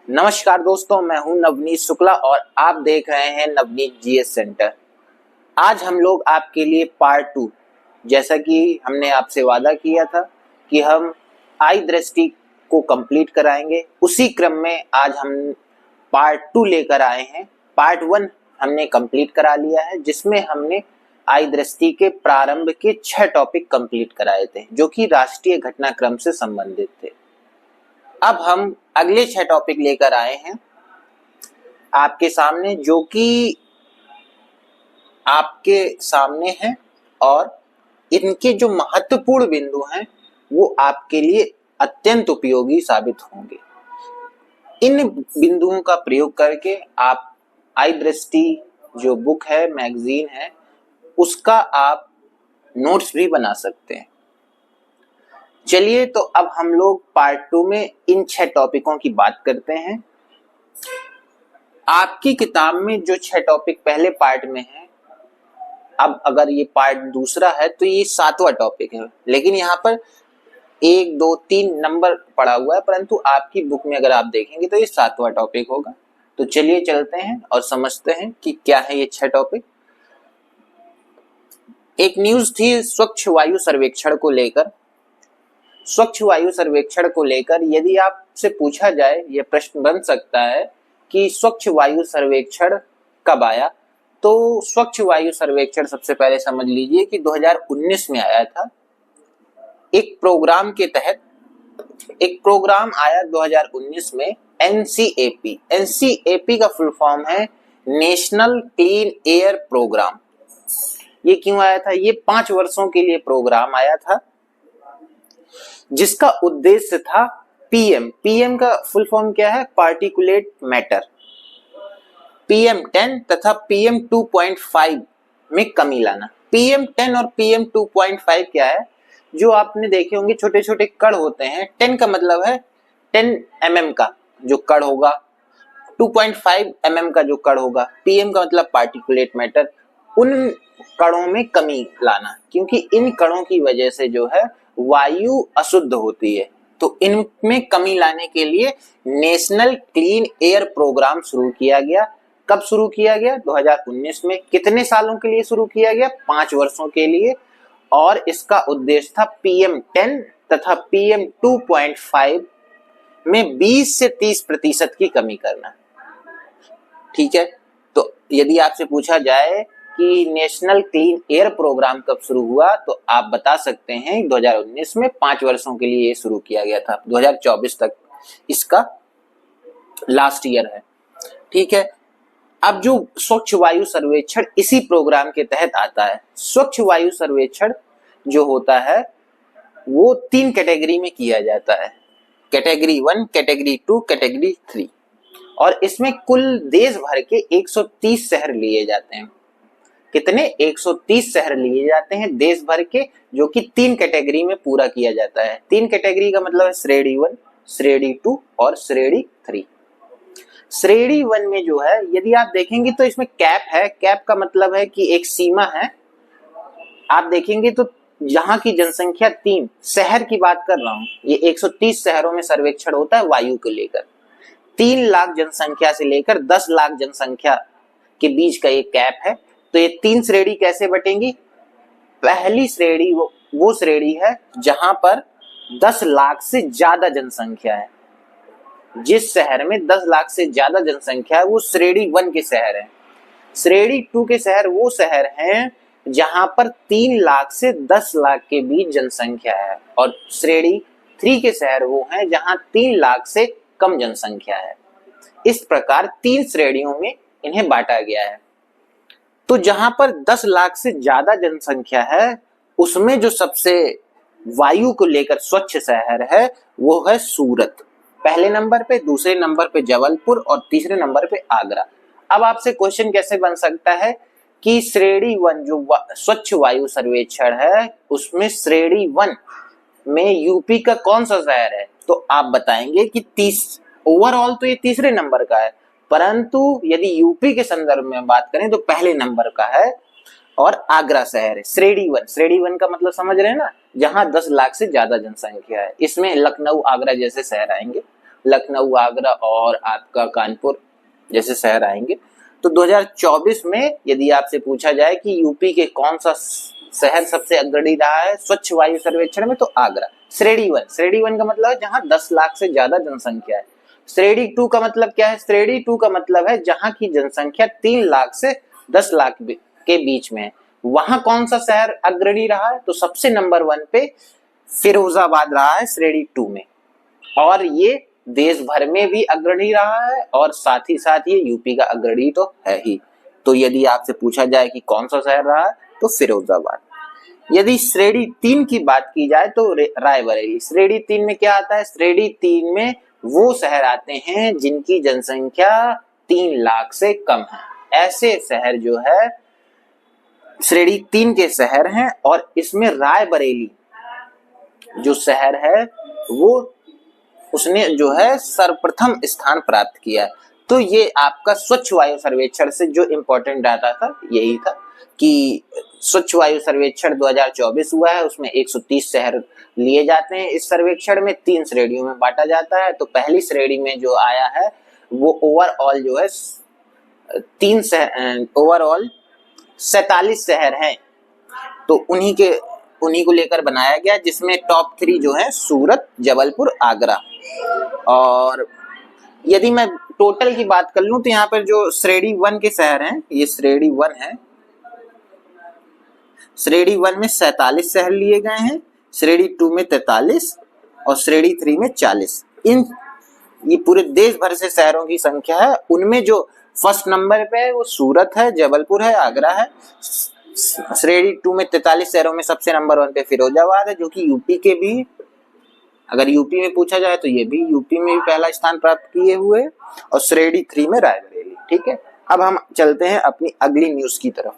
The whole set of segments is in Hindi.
नमस्कार दोस्तों, मैं हूं नवनीत शुक्ला और आप देख रहे हैं नवनीत जीएस सेंटर। आज हम लोग आपके लिए पार्ट 2, जैसा कि हमने आपसे वादा किया था कि हम आई दृष्टि को कंप्लीट कराएंगे, उसी क्रम में आज हम पार्ट 2 लेकर आए हैं। पार्ट 1 हमने कंप्लीट करा लिया है, जिसमें हमने आई दृष्टि के प्रारंभ के 6 टॉपिक कंप्लीट कराए थे, जो कि राष्ट्रीय घटनाक्रम से संबंधित थे। अब हम अगले 6 टॉपिक लेकर आए हैं आपके सामने, जो कि आपके सामने हैं और इनके जो महत्वपूर्ण बिंदु हैं वो आपके लिए अत्यंत उपयोगी साबित होंगे। इन बिंदुओं का प्रयोग करके आप आई दृष्टि जो बुक है, मैगजीन है, उसका आप नोट्स भी बना सकते हैं। चलिए, तो अब हम लोग पार्ट 2 में इन 6 टॉपिकों की बात करते हैं। आपकी किताब में जो 6 टॉपिक पहले पार्ट में है, अब अगर ये पार्ट दूसरा है तो ये 7वां टॉपिक है, लेकिन यहाँ पर 1, 2, 3 नंबर पड़ा हुआ है, परंतु आपकी बुक में अगर आप देखेंगे तो ये 7वां टॉपिक होगा। तो चलिए चलते हैं और समझते हैं कि क्या है ये 6 टॉपिक। एक न्यूज थी स्वच्छ वायु सर्वेक्षण को लेकर। स्वच्छ वायु सर्वेक्षण को लेकर यदि आपसे पूछा जाए, यह प्रश्न बन सकता है कि स्वच्छ वायु सर्वेक्षण कब आया, तो स्वच्छ वायु सर्वेक्षण सबसे पहले समझ लीजिए कि 2019 में आया था। एक प्रोग्राम के तहत एक प्रोग्राम आया 2019 में, एनसीएपी। एनसीएपी का फुल फॉर्म है नेशनल क्लीन एयर प्रोग्राम। ये क्यों आया था? ये 5 वर्षों के लिए प्रोग्राम आया था, जिसका उद्देश्य था पीएम। पीएम का फुल फॉर्म क्या है? Particulate matter. PM10 तथा PM 2.5 में कमी लाना। PM10 और PM 2.5 क्या है? जो आपने देखे होंगे छोटे छोटे कण होते हैं। 10 का मतलब है 10 mm का जो कण होगा, 2.5 mm का जो कण होगा। PM का मतलब पार्टिकुलेट मैटर। उन कणों में कमी लाना, क्योंकि इन कणों की वजह से जो है वायु अशुद्ध होती है। तो इनमें कमी लाने के लिए नेशनल क्लीन एयर प्रोग्राम शुरू किया गया। कब शुरू किया गया? 2019 में। कितने सालों के लिए शुरू किया गया? 5 वर्षों के लिए। और इसका उद्देश्य था PM10 तथा PM 2.5 में 20 से 30% की कमी करना। ठीक है, तो यदि आपसे पूछा जाए कि नेशनल क्लीन एयर प्रोग्राम कब शुरू हुआ, तो आप बता सकते हैं 2019 में। 5 वर्षों के लिए ये शुरू किया गया था, 2024 तक इसका लास्ट ईयर है। ठीक है, अब जो स्वच्छ वायु सर्वेक्षण इसी प्रोग्राम के तहत आता है। स्वच्छ वायु सर्वेक्षण जो होता है वो 3 कैटेगरी में किया जाता है, कैटेगरी 1, कैटेगरी 2, कैटेगरी 3। और इसमें कुल देश भर के 130 शहर लिए जाते हैं। कितने? 130 शहर लिए जाते हैं देश भर के, जो कि 3 कैटेगरी में पूरा किया जाता है। 3 कैटेगरी का मतलब है श्रेणी 1, श्रेणी 2 और श्रेणी 3। श्रेणी 1 में जो है, यदि आप देखेंगे तो इसमें कैप है। कैप का मतलब है कि एक सीमा है। आप देखेंगे तो जहां की जनसंख्या 3 शहर की बात कर रहा हूं, ये 130 शहरों में सर्वेक्षण होता है वायु को लेकर। 3 लाख जनसंख्या से लेकर 10 लाख जनसंख्या के बीच का एक कैप है। तो ये 3 श्रेणी कैसे बटेंगी? पहली श्रेणी वो श्रेणी है जहां पर 10 लाख से ज्यादा जनसंख्या है। जिस शहर में 10 लाख से ज्यादा जनसंख्या है वो श्रेणी 1 के शहर है। श्रेणी 2 के शहर वो शहर हैं जहां पर 3 लाख से 10 लाख के बीच जनसंख्या है। और श्रेणी 3 के शहर वो हैं जहां 3 लाख से कम जनसंख्या है। इस प्रकार 3 श्रेणियों में इन्हें बांटा गया है। तो जहां पर 10 लाख से ज्यादा जनसंख्या है, उसमें जो सबसे वायु को लेकर स्वच्छ शहर है वो है सूरत, पहले नंबर पे। दूसरे नंबर पे जबलपुर और तीसरे नंबर पे आगरा। अब आपसे क्वेश्चन कैसे बन सकता है कि श्रेणी 1 जो स्वच्छ वायु सर्वेक्षण है, उसमें श्रेणी 1 में यूपी का कौन सा शहर है? तो आप बताएंगे कि ओवरऑल तो ये तीसरे नंबर का है, परंतु यदि यूपी के संदर्भ में बात करें तो पहले नंबर का है और आगरा शहर है। श्रेणी 1, श्रेणी 1 का मतलब समझ रहे हैं ना, जहां 10 लाख से ज्यादा जनसंख्या है। इसमें लखनऊ, आगरा जैसे शहर आएंगे। लखनऊ, आगरा और आपका कानपुर जैसे शहर आएंगे। तो 2024 में यदि आपसे पूछा जाए कि यूपी के कौन सा शहर सबसे अग्रणी रहा है स्वच्छ वायु सर्वेक्षण में, तो आगरा। श्रेणी वन का मतलब है जहां 10 लाख से ज्यादा जनसंख्या है। श्रेणी 2 का मतलब क्या है? श्रेणी 2 का मतलब है जहां की जनसंख्या 3 लाख से 10 लाख के बीच में है। वहां कौन सा शहर अग्रणी रहा है? तो सबसे नंबर 1 पे फिरोजाबाद रहा है श्रेणी 2 में, और ये देश भर में भी अग्रणी रहा है और साथ ही साथ ये यूपी का अग्रणी तो है ही। तो यदि आपसे पूछा जाए कि कौन सा शहर रहा है, तो फिरोजाबाद। यदि श्रेणी 3 की बात की जाए तो रायबरेली। श्रेणी 3 में क्या आता है? श्रेणी 3 में वो शहर आते हैं जिनकी जनसंख्या 3 लाख से कम है। ऐसे शहर जो है श्रेणी 3 के शहर हैं, और इसमें रायबरेली जो शहर है वो उसने जो है सर्वप्रथम स्थान प्राप्त किया। तो ये आपका स्वच्छ वायु सर्वेक्षण से जो इम्पोर्टेंट डाटा था यही था कि स्वच्छ वायु सर्वेक्षण 2024 हुआ है, उसमें 130 शहर लिए जाते हैं। इस सर्वेक्षण में 3 श्रेणियों में बांटा जाता है। तो पहली श्रेणी में जो आया है वो ओवरऑल जो है ओवरऑल 47 शहर हैं, तो उन्हीं को लेकर बनाया गया, जिसमें टॉप 3 जो है सूरत, जबलपुर, आगरा। और यदि मैं टोटल की बात कर लूं तो यहाँ पर जो श्रेणी 1 के शहर हैं, ये श्रेणी 1 है। श्रेणी 1 में 47 शहर लिए गए हैं, श्रेणी 2 में 43 और श्रेणी 3 में 40। ये पूरे देश भर से शहरों की संख्या है। उनमें जो फर्स्ट नंबर पे है वो सूरत है, जबलपुर है, आगरा है। श्रेणी 2 में 43 शहरों में सबसे नंबर 1 पे फिरोजाबाद है, जो कि यूपी के भी, अगर यूपी में पूछा जाए तो ये भी यूपी में भी पहला स्थान प्राप्त किए हुए, और श्रेणी 3 में रायबरेली। ठीक है, अब हम चलते हैं अपनी अगली न्यूज की तरफ।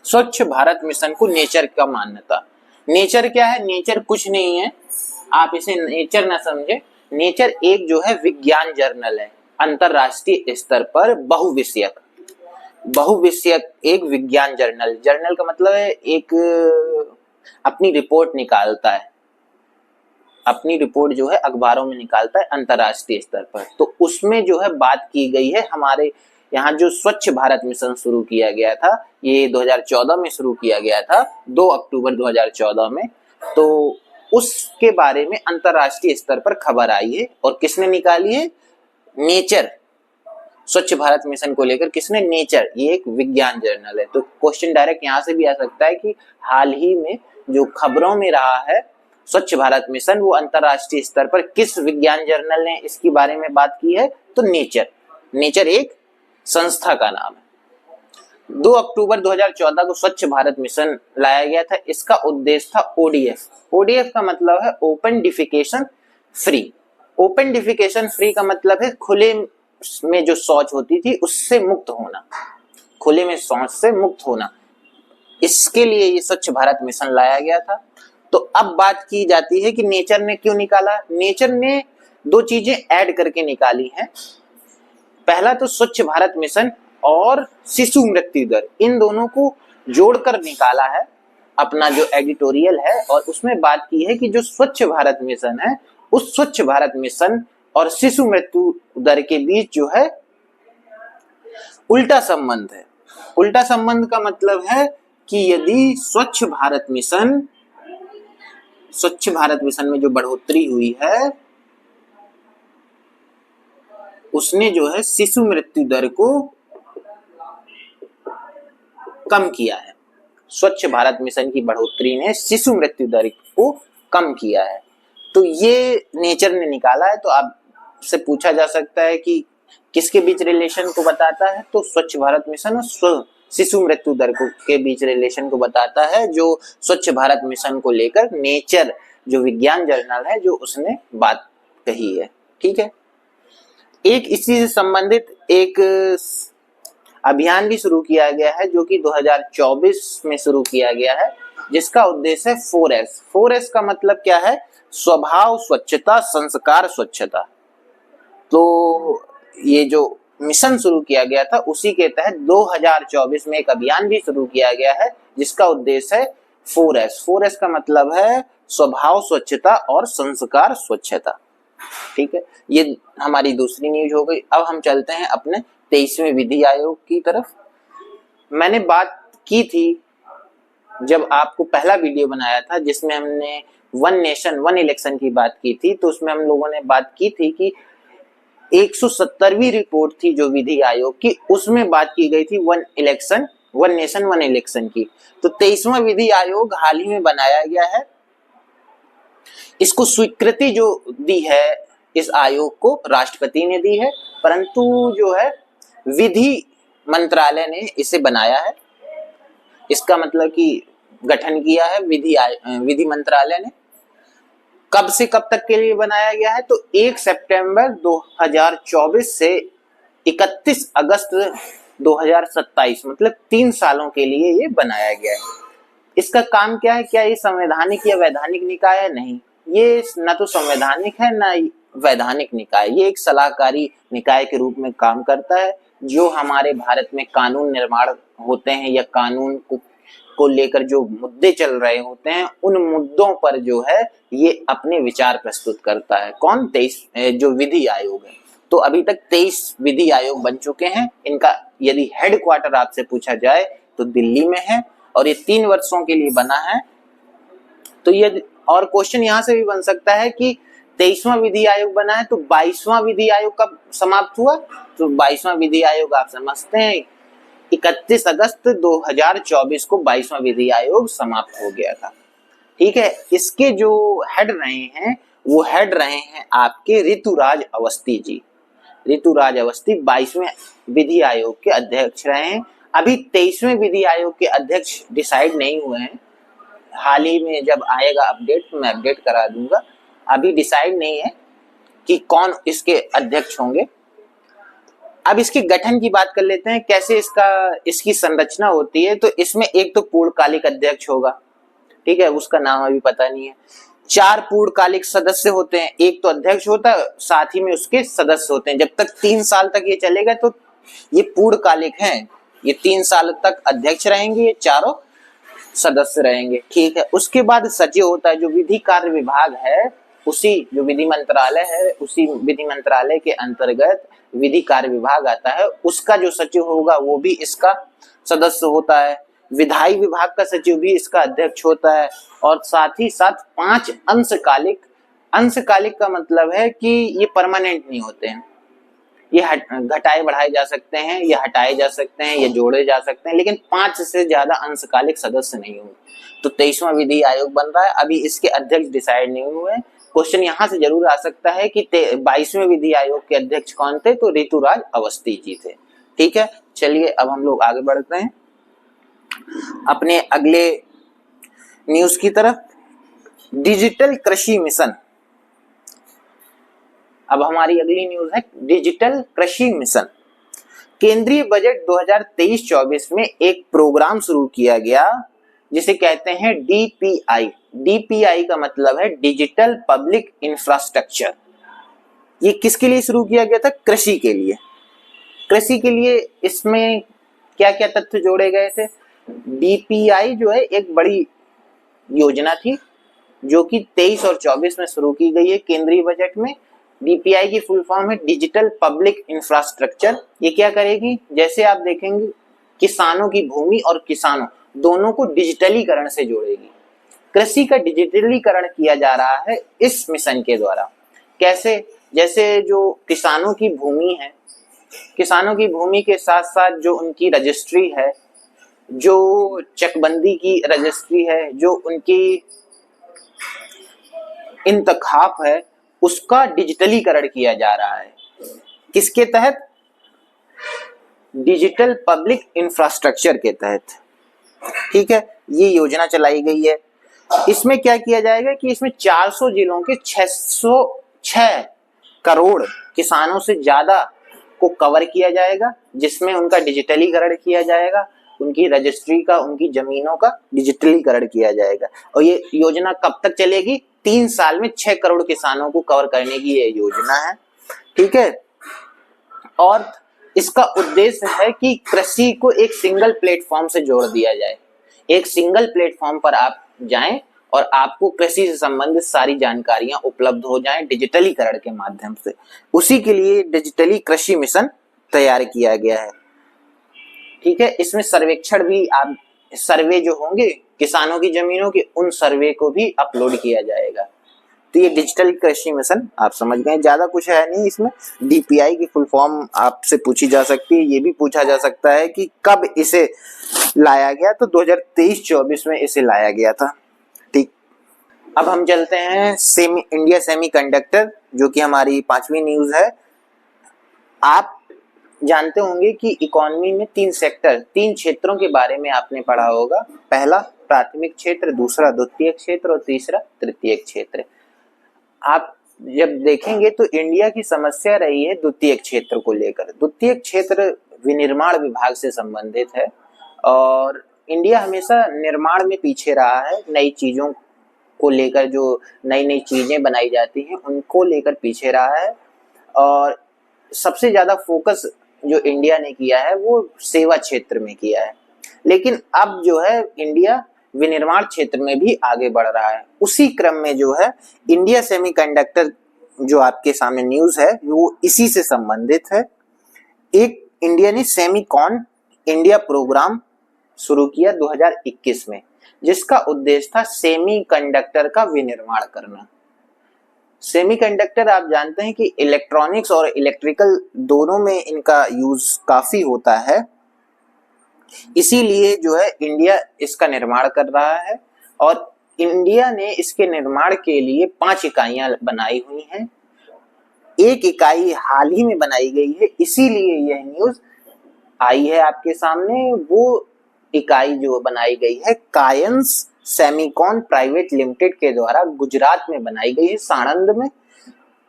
स्वच्छ भारत मिशन को नेचर का मान्यता। नेचर क्या है? नेचर कुछ नहीं है, आप इसे नेचर ना समझे। नेचर एक जो है विज्ञान जर्नल है, अंतरराष्ट्रीय स्तर पर बहुविषयक एक विज्ञान जर्नल। जर्नल का मतलब है एक अपनी रिपोर्ट निकालता है, अपनी रिपोर्ट जो है अखबारों में निकालता है अंतरराष्ट्रीय स्तर पर। तो उसमें जो है बात की गई है हमारे यहाँ जो स्वच्छ भारत मिशन शुरू किया गया था, ये 2014 में शुरू किया गया था, 2 अक्टूबर 2014 में। तो उसके बारे में अंतरराष्ट्रीय स्तर पर खबर आई है, और किसने निकाली है? नेचर। स्वच्छ भारत मिशन को लेकर किसने? नेचर। ये एक विज्ञान जर्नल है। तो क्वेश्चन डायरेक्ट यहाँ से भी आ सकता है कि हाल ही में जो खबरों में रहा है स्वच्छ भारत मिशन, वो अंतरराष्ट्रीय स्तर पर किस विज्ञान जर्नल ने इसके बारे में बात की है? तो नेचर एक संस्था का नाम है। 2 अक्टूबर 2014 को स्वच्छ भारत मिशन लाया गया था। इसका उद्देश्य था ओडीएफ। ओडीएफ का मतलब है open defecation free. Open defecation free का मतलब है खुले में जो शौच होती थी उससे मुक्त होना, खुले में शौच से मुक्त होना। इसके लिए ये स्वच्छ भारत मिशन लाया गया था। तो अब बात की जाती है कि नेचर ने क्यों निकाला। नेचर ने 2 चीजें ऐड करके निकाली हैं। पहला तो स्वच्छ भारत मिशन और शिशु मृत्यु दर, इन दोनों को जोड़कर निकाला है अपना जो एडिटोरियल है, और उसमें बात की है कि जो स्वच्छ भारत मिशन है उस स्वच्छ भारत मिशन और शिशु मृत्यु दर के बीच जो है उल्टा संबंध है। उल्टा संबंध का मतलब है कि यदि स्वच्छ भारत मिशन में जो बढ़ोतरी हुई है उसने जो है शिशु मृत्यु दर को कम किया है। स्वच्छ भारत मिशन की बढ़ोतरी ने शिशु मृत्यु दर को कम किया है। तो ये नेचर ने निकाला है। तो आपसे पूछा जा सकता है कि किसके बीच रिलेशन को बताता है? तो स्वच्छ भारत मिशन और शिशु मृत्यु दर के बीच रिलेशन को बताता है, जो स्वच्छ भारत मिशन को लेकर नेचर जो विज्ञान जर्नल है जो उसने बात कही है। ठीक है, एक इसी से संबंधित एक अभियान भी शुरू किया गया है जो कि 2024 में शुरू किया गया है, जिसका उद्देश्य है 4S। 4S का मतलब क्या है? स्वभाव स्वच्छता, संस्कार स्वच्छता। तो ये जो मिशन शुरू किया गया था उसी के तहत 2024 में एक अभियान भी शुरू किया गया है जिसका उद्देश्य है 4S। 4S का मतलब है स्वभाव स्वच्छता और संस्कार स्वच्छता। ठीक है, ये हमारी दूसरी न्यूज हो गई। अब हम चलते हैं अपने 23वें विधि आयोग की तरफ। मैंने बात की थी जब आपको पहला वीडियो बनाया था जिसमें हमने वन नेशन वन इलेक्शन की बात की थी, तो उसमें हम लोगों ने बात की थी कि 170वीं रिपोर्ट थी जो विधि आयोग की, उसमें बात की गई थी one election one nation one election की। तो 23वां विधि आयोग हाल ही में बनाया गया है। इसको स्वीकृति जो दी है इस आयोग को राष्ट्रपति ने दी है, परंतु जो है विधि मंत्रालय ने इसे बनाया है। इसका मतलब कि गठन किया है विधि मंत्रालय ने। कब से कब तक के लिए बनाया गया है? तो 1 सितंबर 2024 से 31 अगस्त 2027, मतलब 3 सालों के लिए ये बनाया गया है। इसका काम क्या है? क्या ये संवैधानिक या वैधानिक निकाय है? नहीं, ये न तो संवैधानिक है न वैधानिक निकाय। ये एक सलाहकारी निकाय के रूप में काम करता है। जो हमारे भारत में कानून निर्माण होते हैं या कानून को लेकर जो मुद्दे चल रहे होते हैं, उन मुद्दों पर जो है ये अपने विचार प्रस्तुत करता है। कौन? 23 जो विधि आयोग है। तो अभी तक 23 विधि आयोग बन चुके हैं। इनका यदि हेडक्वार्टर आपसे पूछा जाए तो दिल्ली में है और ये 3 वर्षों के लिए बना है। तो ये और क्वेश्चन यहाँ से भी बन सकता है कि 23वां विधि आयोग बना है तो 22वां विधि आयोग कब समाप्त हुआ? तो 22वां विधि आयोग आप समझते हैं 31 अगस्त 2024 को 22वां विधि आयोग समाप्त हो गया था। ठीक है, इसके जो हेड रहे हैं वो हेड रहे हैं आपके ऋतुराज अवस्थी जी। ऋतुराज अवस्थी 22वें विधि आयोग के अध्यक्ष रहे हैं। अभी 23वें विधि आयोग के अध्यक्ष डिसाइड नहीं हुए हैं। हाल ही में जब आएगा अपडेट तो मैं अपडेट करा दूंगा। अभी डिसाइड नहीं है कि कौन इसके अध्यक्ष होंगे। अब इसके गठन की बात कर लेते हैं, कैसे इसकी संरचना होती है। तो इसमें एक तो पूर्णकालिक अध्यक्ष होगा, ठीक है, उसका नाम अभी पता नहीं है। 4 पूर्णकालिक सदस्य होते हैं, एक तो अध्यक्ष होता है, साथ ही में उसके सदस्य होते हैं। जब तक 3 साल तक ये चलेगा तो ये पूर्णकालिक हैं, ये 3 साल तक अध्यक्ष रहेंगे, ये चारों सदस्य रहेंगे। ठीक है, उसके बाद सचिव होता है, जो विधि कार्य विभाग है, उसी जो विधि मंत्रालय है, उसी विधि मंत्रालय के अंतर्गत विधि कार्य विभाग आता है। उसका जो सचिव होगा वो भी इसका सदस्य होता है। विधायी विभाग का सचिव भी इसका अध्यक्ष होता है। और साथ ही साथ 5 अंशकालिक का मतलब है कि ये परमानेंट नहीं होते हैं, ये घटाए बढ़ाए जा सकते हैं, ये हटाए जा सकते हैं, ये जोड़े जा सकते हैं, लेकिन 5 से ज्यादा अंशकालिक सदस्य नहीं होंगे। तो 23वां विधि आयोग बन रहा है, अभी इसके अध्यक्ष डिसाइड नहीं हुए। क्वेश्चन यहाँ से जरूर आ सकता है कि 22वें विधि आयोग के अध्यक्ष कौन थे? तो ऋतुराज अवस्थी जी थे। ठीक है, चलिए अब हम लोग आगे बढ़ते हैं अपने अगले न्यूज की तरफ। डिजिटल कृषि मिशन। अब हमारी अगली न्यूज है डिजिटल कृषि मिशन। केंद्रीय बजट 2023-24 में एक प्रोग्राम शुरू किया गया जिसे कहते हैं DPI। DPI का मतलब है डिजिटल पब्लिक इंफ्रास्ट्रक्चर। ये किसके लिए शुरू किया गया था? कृषि के लिए। कृषि के लिए इसमें क्या क्या तथ्य जोड़े गए थे? DPI जो है एक बड़ी योजना थी जो कि 23 और 24 में शुरू की गई है केंद्रीय बजट में। DPI की फुल फॉर्म है डिजिटल पब्लिक इंफ्रास्ट्रक्चर। ये क्या करेगी? जैसे आप देखेंगे किसानों की भूमि और किसानों दोनों को डिजिटलीकरण से जोड़ेगी। कृषि का डिजिटलीकरण किया जा रहा है इस मिशन के द्वारा। कैसे? जैसे जो किसानों की भूमि है, किसानों की भूमि के साथ साथ जो उनकी रजिस्ट्री है, जो चकबंदी की रजिस्ट्री है, जो उनकी इंतखाब है, उसका डिजिटलीकरण किया जा रहा है। किसके तहत? डिजिटल पब्लिक इंफ्रास्ट्रक्चर के तहत। ठीक है, ये योजना चलाई गई है। इसमें क्या किया जाएगा कि इसमें 400 जिलों के 606 करोड़ किसानों से ज्यादा को कवर किया जाएगा, जिसमें उनका डिजिटलीकरण किया जाएगा, उनकी रजिस्ट्री का, उनकी जमीनों का डिजिटलीकरण किया जाएगा। और ये योजना कब तक चलेगी? 3 साल में 6 करोड़ किसानों को कवर करने की ये योजना है। ठीक है, और इसका उद्देश्य है कि कृषि को एक सिंगल प्लेटफॉर्म से जोड़ दिया जाए। एक सिंगल प्लेटफॉर्म पर आप जाएं और आपको कृषि से संबंधित सारी जानकारियां उपलब्ध हो जाएं डिजिटलीकरण के माध्यम से। उसी के लिए डिजिटली कृषि मिशन तैयार किया गया है। ठीक है, इसमें सर्वेक्षण भी, आप सर्वे जो होंगे किसानों की जमीनों के, उन सर्वे को भी अपलोड किया जाएगा। तो ये डिजिटल कृषि मिशन आप समझ गए, ज्यादा कुछ है नहीं इसमें। डीपीआई की फुल फॉर्म आपसे पूछी जा सकती है, ये भी पूछा जा सकता है कि कब इसे लाया गया, तो 2023-24 में इसे लाया गया था। ठीक, अब हम चलते हैं इंडिया सेमीकंडक्टर, जो कि हमारी 5वीं न्यूज है। आप जानते होंगे कि इकोनॉमी में 3 क्षेत्रों के बारे में आपने पढ़ा होगा। पहला प्राथमिक क्षेत्र, दूसरा द्वितीयक क्षेत्र और तीसरा तृतीयक क्षेत्र। आप जब देखेंगे तो इंडिया की समस्या रही है द्वितीयक क्षेत्र को लेकर। द्वितीयक क्षेत्र विनिर्माण विभाग से संबंधित है और इंडिया हमेशा निर्माण में पीछे रहा है। नई चीजों को लेकर, जो नई नई चीजें बनाई जाती हैं उनको लेकर पीछे रहा है और सबसे ज्यादा फोकस जो इंडिया ने किया है वो सेवा क्षेत्र में किया है। लेकिन अब जो है इंडिया विनिर्माण क्षेत्र में भी आगे बढ़ रहा है। उसी क्रम में जो है इंडिया सेमीकंडक्टर जो आपके सामने न्यूज है वो इसी से संबंधित है। एक इंडिया ने सेमीकॉन इंडिया प्रोग्राम शुरू किया 2021 में, जिसका उद्देश्य था सेमीकंडक्टर का विनिर्माण करना। सेमीकंडक्टर आप जानते हैं कि इलेक्ट्रॉनिक्स और इलेक्ट्रिकल दोनों में इनका यूज काफी होता है, इसीलिए जो है इंडिया इसका निर्माण कर रहा है और इंडिया ने इसके निर्माण के लिए 5 इकाइयां बनाई हुई हैं। एक इकाई हाल ही में बनाई गई है, इसीलिए यह न्यूज आई है आपके सामने। वो इकाई जो बनाई गई है कायंस सेमीकॉन प्राइवेट लिमिटेड के द्वारा गुजरात में बनाई गई है, साणंद में।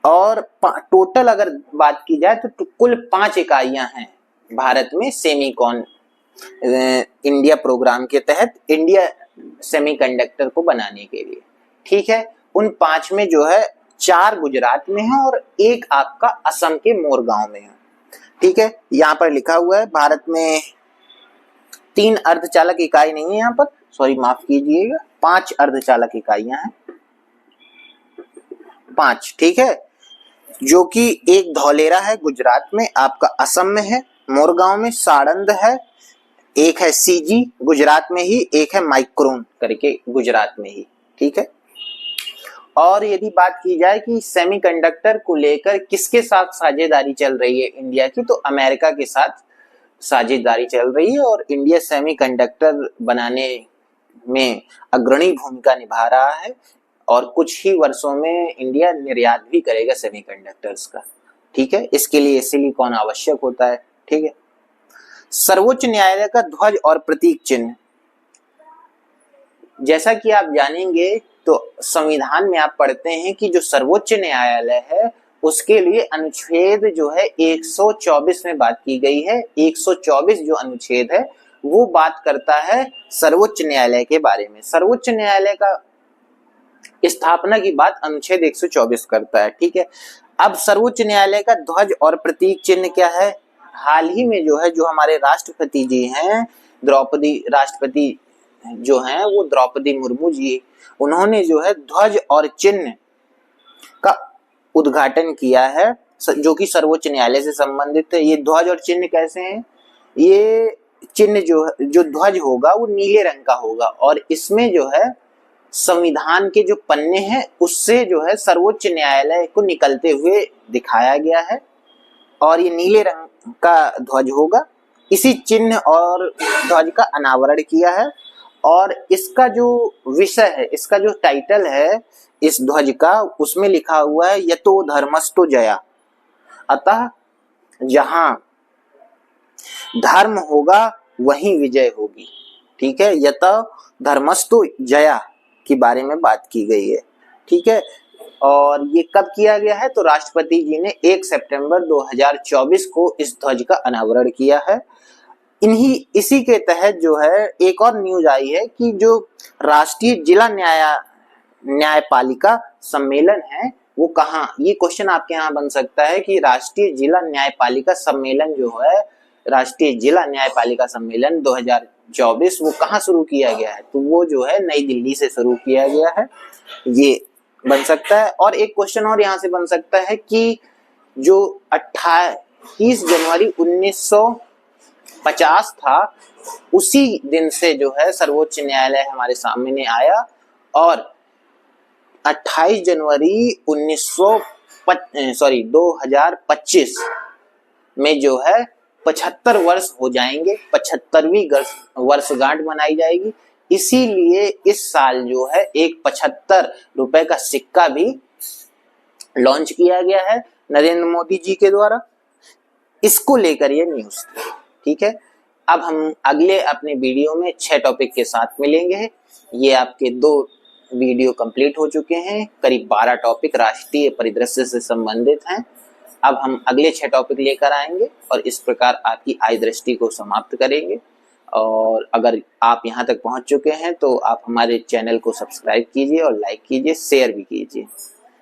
और टोटल अगर बात की जाए तो कुल 5 इकाइयां हैं भारत में सेमीकॉन इंडिया प्रोग्राम के तहत इंडिया सेमीकंडक्टर को बनाने के लिए। ठीक है, उन 5 में जो है 4 गुजरात में है और एक आपका असम के मोरगांव में है। ठीक है, यहाँ पर लिखा हुआ है भारत में 3 अर्धचालक इकाई नहीं है, यहाँ पर सॉरी माफ कीजिएगा, 5 अर्धचालक इकाइयां हैं, 5। ठीक है, जो कि एक धौलेरा है गुजरात में, आपका असम में है, मोरगांव में, साणंद है, एक है सीजी गुजरात में ही, एक है माइक्रोन करके गुजरात में ही। ठीक है, और यदि बात की जाए कि सेमीकंडक्टर को लेकर किसके साथ साझेदारी चल रही है इंडिया की, तो अमेरिका के साथ साझेदारी चल रही है और इंडिया सेमीकंडक्टर बनाने में अग्रणी भूमिका निभा रहा है और कुछ ही वर्षों में इंडिया निर्यात भी करेगा सेमीकंडक्टर्स का। ठीक है, इसके लिए सिलिकॉन आवश्यक होता है। ठीक है, सर्वोच्च न्यायालय का ध्वज और प्रतीक चिन्ह, जैसा कि आप जानेंगे तो संविधान में आप पढ़ते हैं कि जो सर्वोच्च न्यायालय है उसके लिए अनुच्छेद जो है 124 में बात की गई है। 124 जो अनुच्छेद है वो बात करता है सर्वोच्च न्यायालय के बारे में। सर्वोच्च न्यायालय का स्थापना की बात अनुच्छेद 124 करता है। ठीक है, अब सर्वोच्च न्यायालय का ध्वज और प्रतीक चिन्ह क्या है? हाल ही में जो है, जो हमारे राष्ट्रपति जी हैं, राष्ट्रपति जो हैं वो द्रौपदी मुर्मू जी, उन्होंने जो है ध्वज और चिन्ह का उद्घाटन किया है जो कि सर्वोच्च न्यायालय से संबंधित है। ये ध्वज और चिन्ह कैसे हैं? ये चिन्ह जो ध्वज होगा वो नीले रंग का होगा और इसमें जो है संविधान के जो पन्ने हैं उससे जो है सर्वोच्च न्यायालय को निकलते हुए दिखाया गया है और ये नीले रंग का ध्वज होगा। इसी चिन्ह और ध्वज का अनावरण किया है और इसका जो विषय है, इसका जो टाइटल है इस ध्वज का, उसमें लिखा हुआ है यतो धर्मस्तु जया, अतः जहां धर्म होगा वहीं विजय होगी। ठीक है, यतो धर्मस्तु जया के बारे में बात की गई है। ठीक है, और ये कब किया गया है? तो राष्ट्रपति जी ने 1 सितंबर 2024 को इस ध्वज का अनावरण किया है। इसी के तहत जो है एक और न्यूज आई है कि जो राष्ट्रीय जिला न्यायपालिका सम्मेलन है वो कहाँ, ये क्वेश्चन आपके यहाँ बन सकता है कि राष्ट्रीय जिला न्यायपालिका सम्मेलन जो है, राष्ट्रीय जिला न्यायपालिका सम्मेलन 2024 वो कहाँ शुरू किया गया है, तो वो जो है नई दिल्ली से शुरू किया गया है। ये बन सकता है। और एक क्वेश्चन और यहाँ से बन सकता है कि जो 28 जनवरी 1950 था, उसी दिन से जो है सर्वोच्च न्यायालय हमारे सामने आया और 28 जनवरी 2025 में जो है 75 वर्ष हो जाएंगे, 75वीं वर्षगांठ मनाई जाएगी। इसीलिए इस साल जो है एक 75 रुपए का सिक्का भी लॉन्च किया गया है नरेंद्र मोदी जी के द्वारा। इसको लेकर ये न्यूज थी, ठीक है। अब हम अगले अपने वीडियो में 6 टॉपिक के साथ मिलेंगे। ये आपके 2 वीडियो कंप्लीट हो चुके हैं, करीब 12 टॉपिक राष्ट्रीय परिदृश्य से संबंधित हैं। अब हम अगले 6 टॉपिक लेकर आएंगे और इस प्रकार आपकी आय दृष्टि को समाप्त करेंगे। और अगर आप यहाँ तक पहुँच चुके हैं तो आप हमारे चैनल को सब्सक्राइब कीजिए और लाइक कीजिए, शेयर भी कीजिए।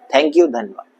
थैंक यू, धन्यवाद।